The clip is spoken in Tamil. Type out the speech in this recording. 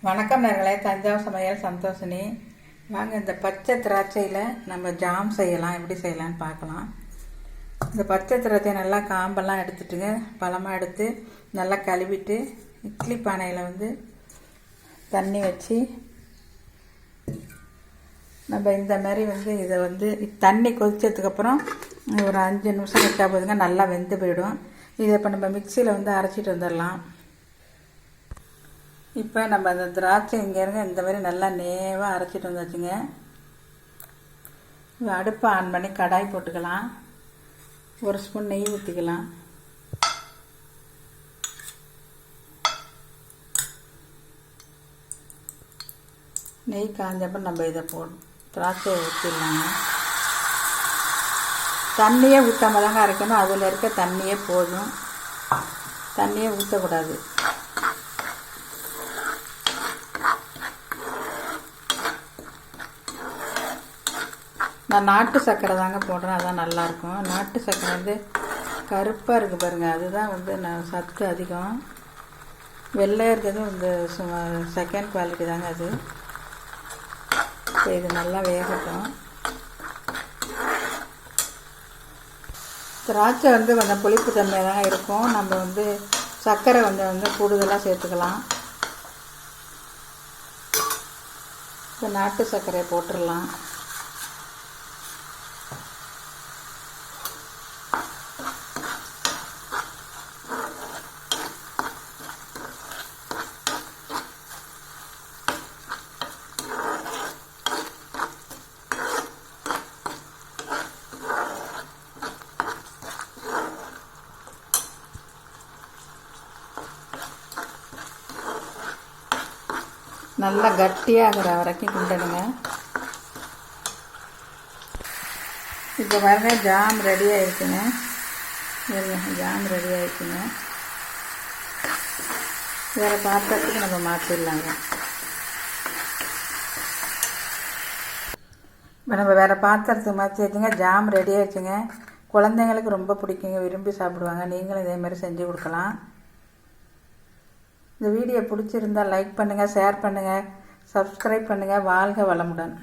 வணக்கம் நேர்களே, தஞ்சாவூர் சமையல் சந்தோஷினி. வாங்க இந்த பச்சை திராட்சையில் நம்ம ஜாம் செய்யலாம். எப்படி செய்யலான்னு பார்க்கலாம். இந்த பச்சை திராட்சை நல்லா காம்பெல்லாம் எடுத்துட்டுங்க, பழமாக எடுத்து நல்லா கழுவிட்டு இட்லி பானையில் தண்ணி வச்சு நம்ம இந்த மாதிரி இதை தண்ணி கொதிச்சதுக்கப்புறம் ஒரு 5 நிமிஷம் விட்டால் போதுங்க, நல்லா வெந்து போயிடும். இதை இப்போ நம்ம மிக்சியில் அரைச்சிட்டு வந்துடலாம். இப்போ நம்ம அந்த திராட்சை இங்கேருங்க இந்த மாதிரி நல்லா நேவாக அரைச்சிட்டு வந்தாச்சுங்க. அடுப்பை ஆன் பண்ணி கடாய் போட்டுக்கலாம். 1 ஸ்பூன் நெய் ஊற்றிக்கலாம். நெய் காஞ்சப்போ நம்ம இதை திராட்சையை ஊற்றிடலாங்க. தண்ணியே ஊற்றாம தாங்க அரைக்கணும். அதில் இருக்க தண்ணியே போதும், தண்ணியே ஊற்றக்கூடாது. நான் நாட்டு சர்க்கரை தாங்க போடுறேன், அதான் நல்லாயிருக்கும். நாட்டு சர்க்கரை கருப்பாக இருக்குது பாருங்கள், அதுதான் நான் சத்து அதிகம். வெள்ளையாக இருக்கிறது செகண்ட் குவாலிட்டி தாங்க அது. இது நல்லா வேகட்டும். திராட்சை கொஞ்சம் புளிப்பு தன்மை தாங்க இருக்கும். நம்ம சர்க்கரை கொஞ்சம் கூடுதலாக சேர்த்துக்கலாம். இப்போ நாட்டு சர்க்கரையை போட்டுடலாம். நல்லா கட்டியாகிற வரைக்கும் கிண்டணுங்க. இப்போ பாருங்க, ஜாம் ரெடி ஆகிடுச்சுங்க. ஜாம் ரெடி ஆகிடுச்சுங்க. வேறு பாத்திரத்துக்கு நம்ம மாற்றிடலாங்க. இப்போ நம்ம வேறு பாத்திரத்துக்கு மாற்றி வச்சுங்க. ஜாம் ரெடி ஆகிடுச்சுங்க. குழந்தைங்களுக்கு ரொம்ப பிடிக்குங்க, விரும்பி சாப்பிடுவாங்க. நீங்களும் இதே மாதிரி செஞ்சு கொடுக்கலாம். இந்த வீடியோ பிடிச்சிருந்தால் லைக் பண்ணுங்கள், ஷேர் பண்ணுங்கள், சப்ஸ்கிரைப் பண்ணுங்கள். வாழ்க வளமுடன்.